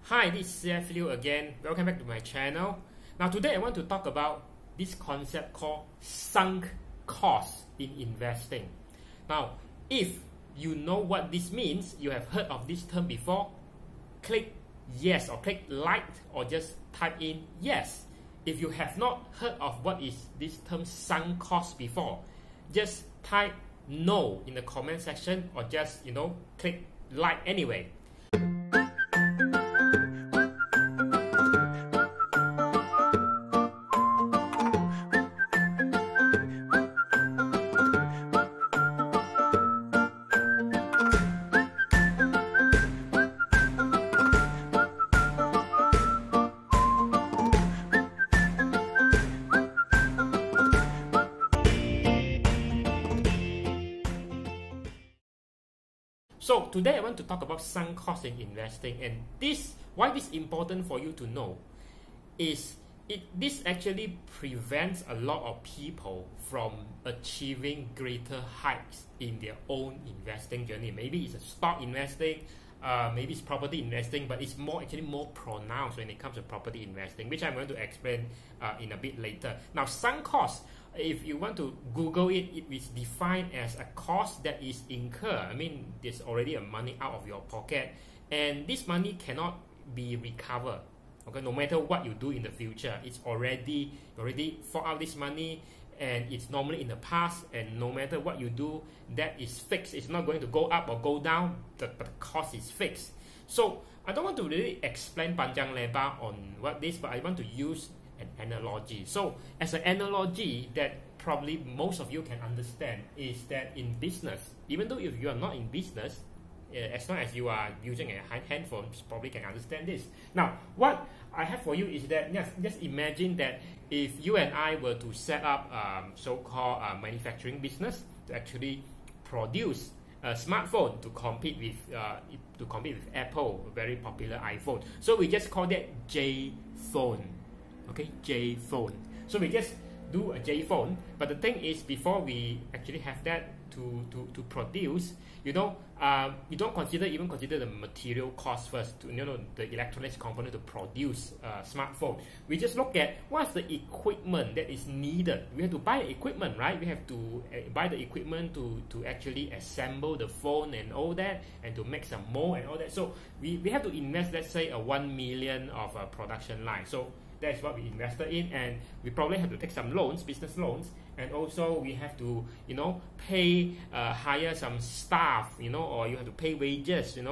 Hi, this is CF Liu again. Welcome back to my channel. Now today I want to talk about this concept called sunk cost in investing. Now, if you know what this means, you have heard of this term before, click yes or click like or just type in yes. If you have not heard of what is this term sunk cost before, just type no in the comment section or just click like anyway. So today I want to talk about sunk cost in investing, and why this is important for you to know is this actually prevents a lot of people from achieving greater heights in their own investing journey. Maybe it's a stock investing, maybe it's property investing, but it's actually more pronounced when it comes to property investing, which I'm going to explain in a bit later. Now, sunk cost, if you want to Google it, it is defined as a cost that is incurred. I mean, there's already a money out of your pocket, and this money cannot be recovered. Okay, no matter what you do in the future, it's already fork out this money, and it's normally in the past, and no matter what you do, that is fixed. It's not going to go up or go down, but the cost is fixed. So I don't want to really explain panjang lebar on what this, but I want to use an analogy. So as an analogy that probably most of you can understand is that in business, even though if you are not in business, as long as you are using a handphone, you probably can understand this. Now, what I have for you is that just imagine that if you and I were to set up so-called manufacturing business to actually produce a smartphone to compete with Apple, a very popular iPhone. So we just call that J phone. Okay, J phone. So we just do a J phone, but the thing is, before we actually have that to produce, you don't consider the material cost first, the electronics component to produce a smartphone. We just look at what's the equipment that is needed. We have to buy equipment, right? We have to buy the equipment to actually assemble the phone and all that, and to make some mold and all that. So we have to invest, let's say, a 1 million of a production line. So that's what we invested in, and we probably have to take some loans, business loans, and also we have to, hire some staff, or you have to pay wages, to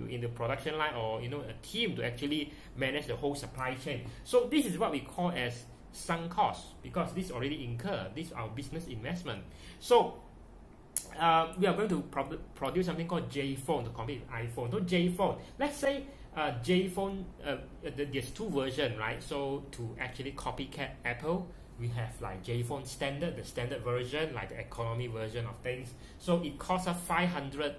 in the production line, or a team to actually manage the whole supply chain. So this is what we call as sunk cost, because this already incurred. This is our business investment. So we are going to produce something called J phone to compete with iPhone. So J phone, let's say J phone, there's two versions, right? So to actually copycat Apple, we have like J phone standard, the standard version, like the economy version of things. So it costs us 500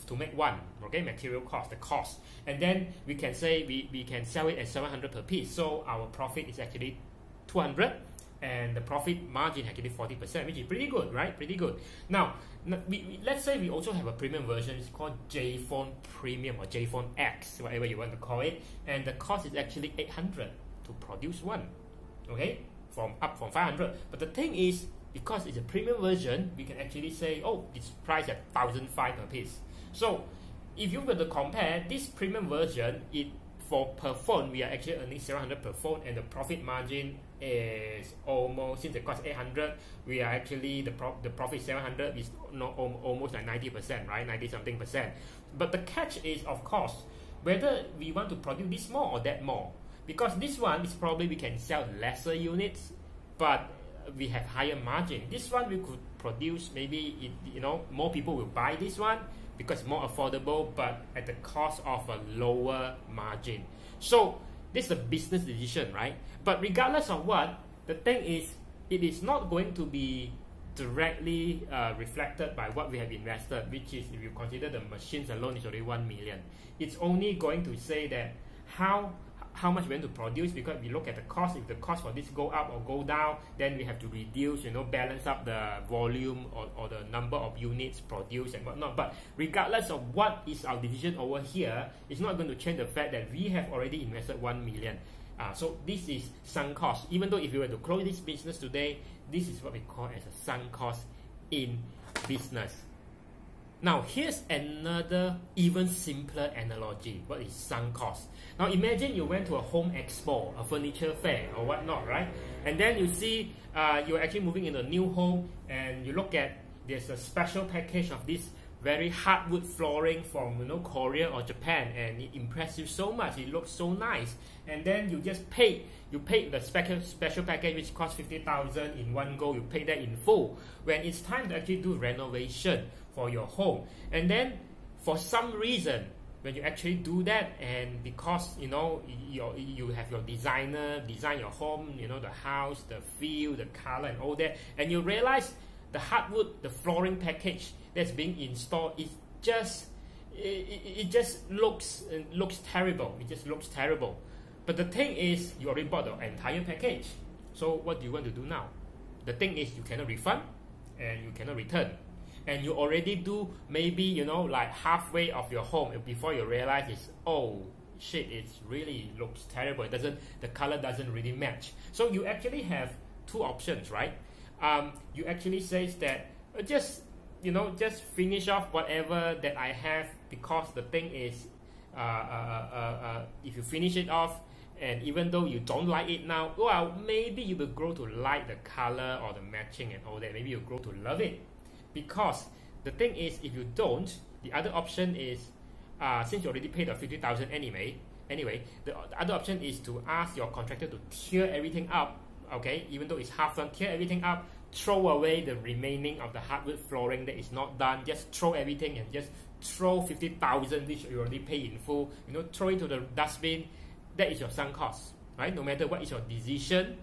to make one, okay, material cost, the cost. And then we can say we can sell it at 700 per piece. So our profit is actually 200. And the profit margin actually 40%, which is pretty good, right? Pretty good. Now, let's say we also have a premium version. It's called J phone Premium or J phone X, whatever you want to call it. And the cost is actually 800 to produce one, okay, up from 500. But the thing is, because it's a premium version, we can actually say, oh, it's priced at 1,500 per piece. So if you were to compare this premium version, per phone, we are actually earning 700 per phone, and the profit margin is almost, since it costs 800, we are actually, the profit 700 is almost like 90%, right? 90 something percent. But the catch is, of course, whether we want to produce this more or that more, because this one is probably we can sell lesser units, but we have higher margin. This one we could produce, maybe more people will buy this one because it's more affordable, but at the cost of a lower margin. So this is a business decision, right? But regardless of what, the thing is, it is not going to be directly reflected by what we have invested, which is, if you consider the machines alone, is already 1 million. It's only going to say that how how much we want to produce, because we look at the cost. If the cost for this go up or go down, then we have to reduce, balance up the volume or the number of units produced and whatnot. But regardless of what is our decision over here, it's not going to change the fact that we have already invested 1 million. So this is sunk cost. Even though if you were to close this business today, this is what we call as a sunk cost in business. Now here's another even simpler analogy. What is sunk cost? Now imagine you went to a home expo, a furniture fair or whatnot, right? And then you see you're actually moving into a new home, and you look at, there's a special package of this very hardwood flooring from Korea or Japan, and it impressed you so much, it looks so nice, and then you just paid the special package, which cost 50,000 in one go. You pay that in full when it's time to actually do renovation for your home. And then for some reason, when you actually do that, and because you have your designer design your home, the house, the feel, the color and all that, and you realize the hardwood, the flooring package that's being installed is just looks terrible. It just looks terrible. But the thing is, you already bought the entire package. So what do you want to do now? The thing is, you cannot refund and you cannot return. And you already do maybe like halfway of your home before you realize it's, oh shit, it really looks terrible. The color doesn't really match. So you actually have two options, right? You actually says that just finish off whatever that I have, because the thing is, if you finish it off, and even though you don't like it now, well, maybe you will grow to like the color or the matching and all that. Maybe you grow to love it. Because the thing is, if you don't, the other option is, since you already paid the 50,000 anyway, the other option is to ask your contractor to tear everything up. Okay, even though it's half done, tear everything up, throw away the remaining of the hardwood flooring that is not done, just throw everything and just throw 50,000 which you already pay in full, throw it to the dustbin. That is your sunk cost, right? No matter what is your decision,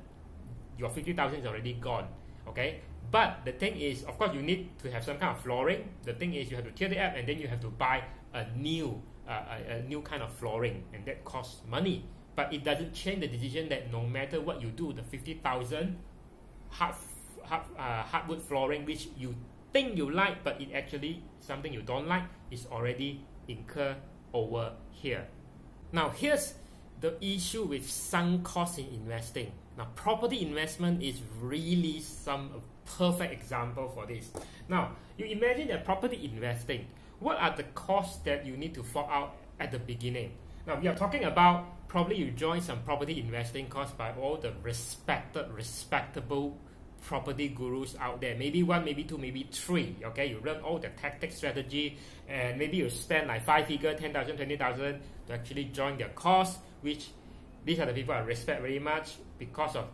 your 50,000 is already gone. Okay, but the thing is, of course, you need to have some kind of flooring. The thing is, you have to tear it up, and then you have to buy a new kind of flooring, and that costs money. But it doesn't change the decision that no matter what you do, the 50,000 hardwood flooring, which you think you like, but it actually something you don't like, is already incurred over here. Now here's the issue with sunk cost in investing. Now property investment is really some perfect example for this. Now you imagine that property investing, what are the costs that you need to fork out at the beginning? Now we are talking about, probably you join some property investing course by all the respectable property gurus out there. Maybe one, maybe two, maybe three. Okay, you learn all the tactic strategy, and maybe you spend like 5 figure, 10,000, 20,000 to actually join their course, which these are the people I respect very much, because of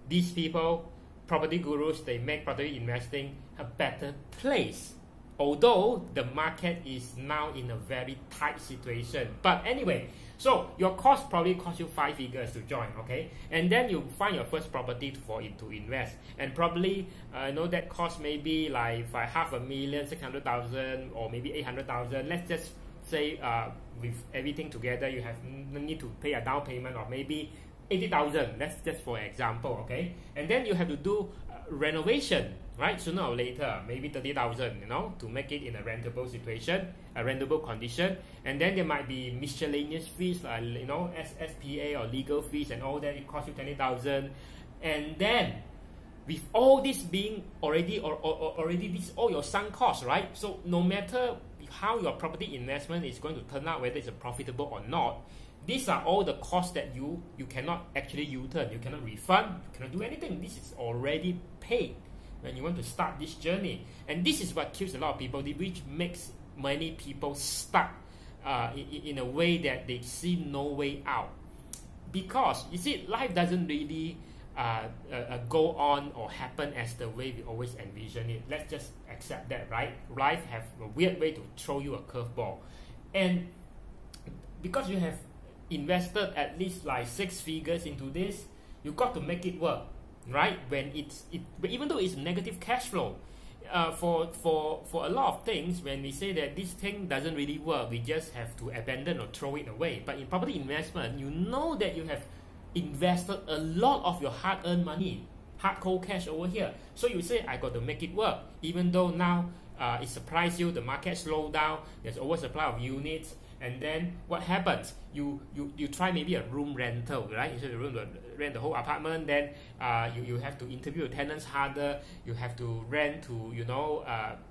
these people, property gurus, they make property investing a better place. Although the market is now in a very tight situation. But anyway, so your cost probably cost you 5 figures to join, okay? And then you find your first property for it to invest. And probably, that cost maybe like $500,000, 600,000, or maybe 800,000. Let's just say with everything together, you have need to pay a down payment of maybe 80,000. That's just for example, okay? And then you have to do renovation, right? Sooner or later, maybe 30,000, to make it in a rentable situation, a rentable condition. And then there might be miscellaneous fees, like SPA or legal fees and all that. It costs you 20,000. And then with all this being already this all your sunk costs, right? So no matter how your property investment is going to turn out, whether it's profitable or not, these are all the costs that you cannot actually U-turn, you cannot refund, you cannot do anything. This is already paid when you want to start this journey. And this is what kills a lot of people, which makes many people stuck in a way that they see no way out. Because, you see, life doesn't really go on or happen as the way we always envision it. Let's just accept that, right? Life has a weird way to throw you a curveball. And because you have invested at least like 6 figures into this, you got to make it work, right? When even though it's negative cash flow, for a lot of things, when we say that this thing doesn't really work, we just have to abandon or throw it away. But in property investment, you know that you have invested a lot of your hard-earned money, hard cold cash over here. So you say, I got to make it work, even though now it surprised you, the market slowed down, there's oversupply of units. And then what happens? You try maybe a room rental, right? So you rent the whole apartment. Then you have to interview tenants harder. You have to rent to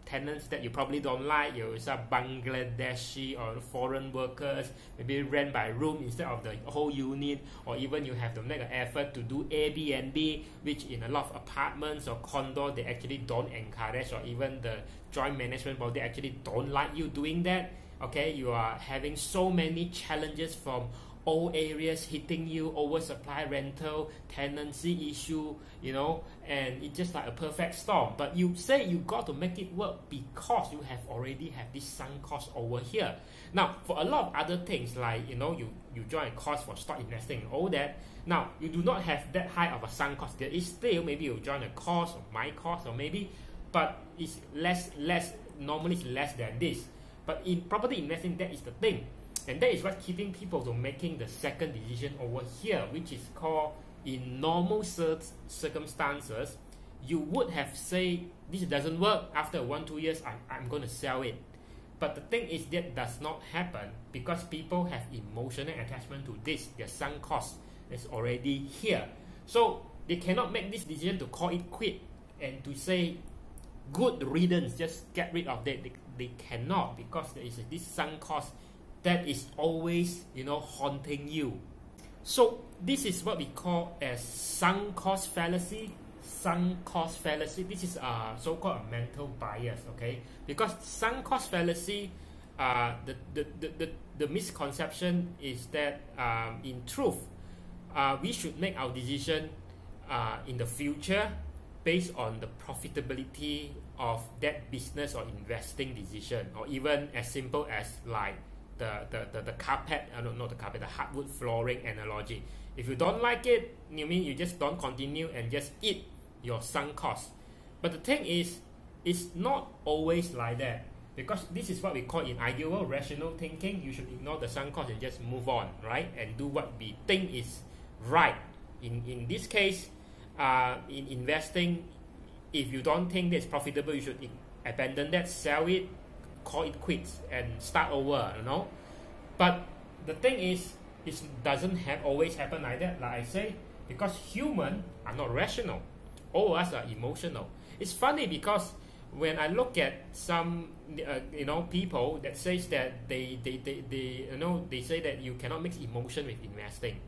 tenants that you probably don't like. You some Bangladeshi or foreign workers. Maybe rent by room instead of the whole unit. Or even you have to make an effort to do Airbnb, which in a lot of apartments or condo they actually don't encourage, or even the joint management board they actually don't like you doing that. Okay, you are having so many challenges from all areas hitting you, oversupply, rental, tenancy issue, and it's just like a perfect storm. But you say you got to make it work because you have already have this sunk cost over here. Now, for a lot of other things like, you join a course for stock investing and all that, now you do not have that high of a sunk cost. There is still, maybe you join a course or my course or maybe, but it's less, normally it's less than this. But in property investing, that is the thing. And that is what's keeping people to making the second decision over here, which is called, in normal circumstances, you would have said, this doesn't work, after 1-2 years, I'm going to sell it. But the thing is that does not happen because people have emotional attachment to this. Their sunk cost is already here. So they cannot make this decision to call it quit and to say, good riddance, just get rid of that. They cannot, because there is this sunk cost that is always, haunting you. So this is what we call as sunk cost fallacy. Sunk cost fallacy. This is so-called a mental bias. Okay, because sunk cost fallacy, the misconception is that in truth, we should make our decision in the future based on the profitability of that business or investing decision, or even as simple as like the carpet, the hardwood flooring analogy. If you don't like it, you mean you just don't continue and just eat your sunk cost. But the thing is, it's not always like that, because this is what we call in ideal world rational thinking. You should ignore the sunk cost and just move on, right? And do what we think is right. In this case, in investing, if you don't think that's profitable, you should abandon that, sell it, call it quits, and start over, But the thing is, it doesn't always happen like that, like I say, because humans are not rational. All of us are emotional. It's funny because when I look at some, people that says that they say that you cannot mix emotion with investing.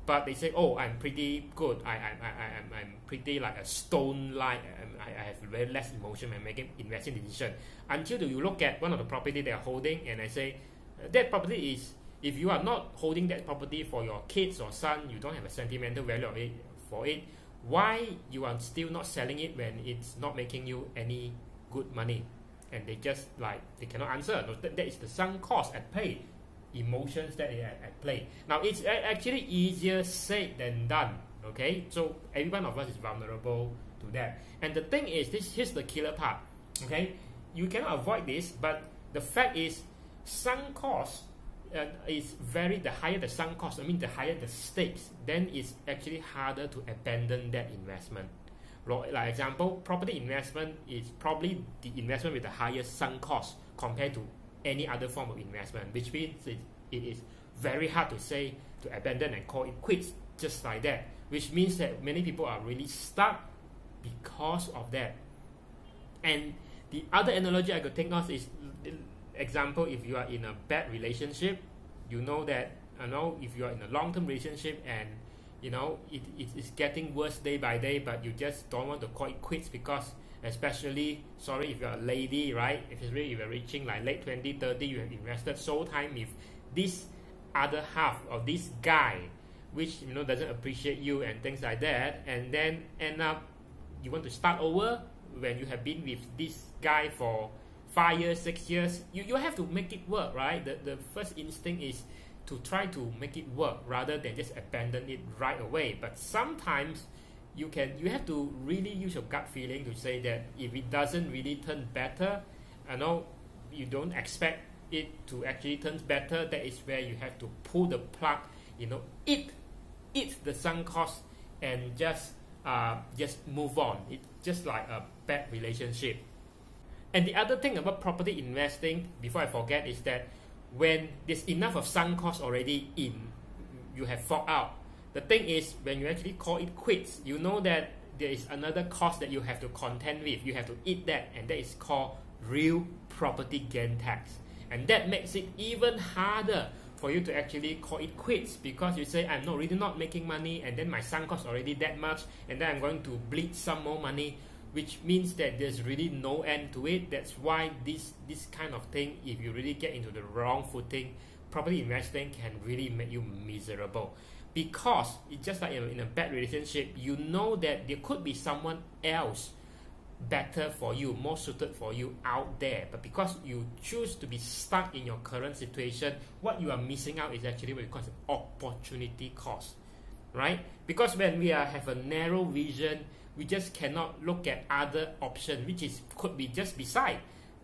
But they say, oh, I'm pretty good. I'm pretty like a stone like. I have very less emotion when making investing decision. Until you look at one of the property they are holding, and I say, that property is, if you are not holding that property for your kids or son, you don't have a sentimental value of it, for it. Why you are still not selling it when it's not making you any good money? And they just they cannot answer. No, that is the sunk cost at play. Emotions that are at play. Now it's actually easier said than done. Okay, so every one of us is vulnerable to that. And the thing is, here's the killer part. Okay, you cannot avoid this, but the fact is, sunk cost is the higher the sunk cost. I mean, the higher the stakes, then it's actually harder to abandon that investment. Like example, property investment is probably the investment with the highest sunk cost compared to any other form of investment, which means it is very hard to say to abandon and call it quits just like that, which means that many people are really stuck because of that. And the other analogy I could think of is, example, if you are in a bad relationship, you know that, if you are in a long-term relationship and it's getting worse day by day, but you just don't want to call it quits because, especially, sorry, if you're a lady, right? If you're reaching like late 20, 30, you have invested so time with this other half of this guy, which doesn't appreciate you and things like that, and then end up you want to start over when you have been with this guy for 5 years, 6 years. You have to make it work, right? The first instinct is to try to make it work rather than just abandon it right away. But sometimes you have to really use your gut feeling to say that if it doesn't really turn better, I know you don't expect it to actually turn better, that is where you have to pull the plug, eat the sunk cost and just move on. It's just like a bad relationship. And the other thing about property investing, before I forget, is that when there's enough of sunk cost already in, you have forked out. The thing is, when you actually call it quits, you know that there is another cost that you have to contend with. You have to eat that, and that is called real property gain tax. And that makes it even harder for you to actually call it quits, because you say, I'm really not making money, and then my sunk cost already that much, and then I'm going to bleed some more money, which means that there's really no end to it. That's why this kind of thing, if you really get into the wrong footing, property investing can really make you miserable. Because it's just like in a bad relationship, you know that there could be someone else better for you, more suited for you out there, but because you choose to be stuck in your current situation, what you are missing out is actually what you call opportunity cost, right? Because when we have a narrow vision, we just cannot look at other options, which could be just beside,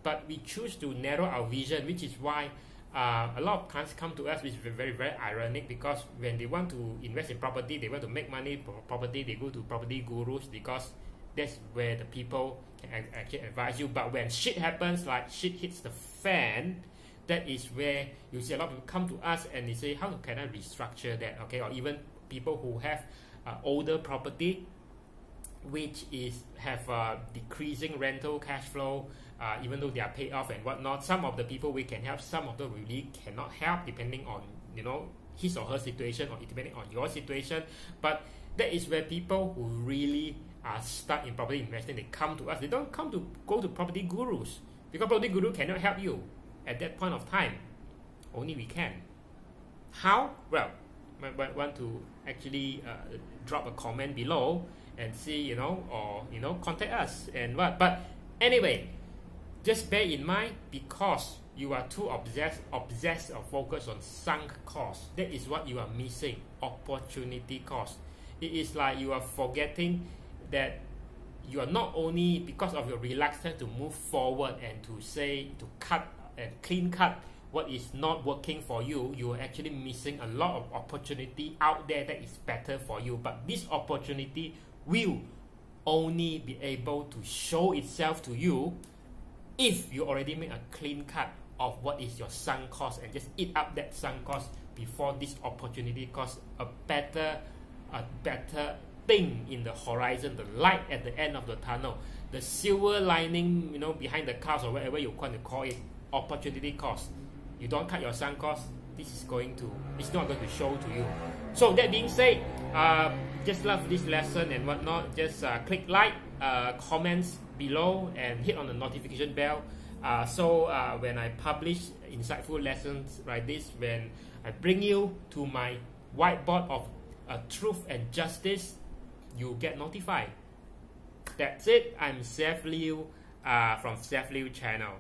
but we choose to narrow our vision, which is why a lot of clients come to us, which is very, very ironic, because when they want to invest in property, they want to make money for property, they go to property gurus, because that's where the people can actually advise you. But when shit happens, like shit hits the fan, that is where you see a lot of people come to us and they say, how can I restructure that? Okay, or even people who have older property, which have decreasing rental cash flow, even though they are paid off and whatnot. Some of the people we can help, some of them we really cannot help, depending on his or her situation, or depending on your situation. But that is where people who really are stuck in property investing, they come to us. They don't go to property gurus, because property guru cannot help you at that point of time. Only we can. How? Well, might want to actually drop a comment below and see, or contact us and what. But anyway, just bear in mind, because you are too obsessed or focused on sunk cost, that is what you are missing, opportunity cost. It is like you are forgetting that you are not only, because of your reluctance to move forward and to cut and clean cut what is not working for you, you are actually missing a lot of opportunity out there that is better for you. But this opportunity will only be able to show itself to you if you already make a clean cut of what is your sunk cost, and just eat up that sunk cost before this opportunity cost a better thing in the horizon, the light at the end of the tunnel, the silver lining, behind the clouds, or whatever you want to call it, opportunity cost. You don't cut your sunk cost, it's not going to show to you. So that being said, just love this lesson and whatnot, just click like, comments below, and hit on the notification bell, so when I publish insightful lessons like this, when I bring you to my whiteboard of truth and justice, you get notified. That's it. I'm Seth Liu from Seth Liu channel.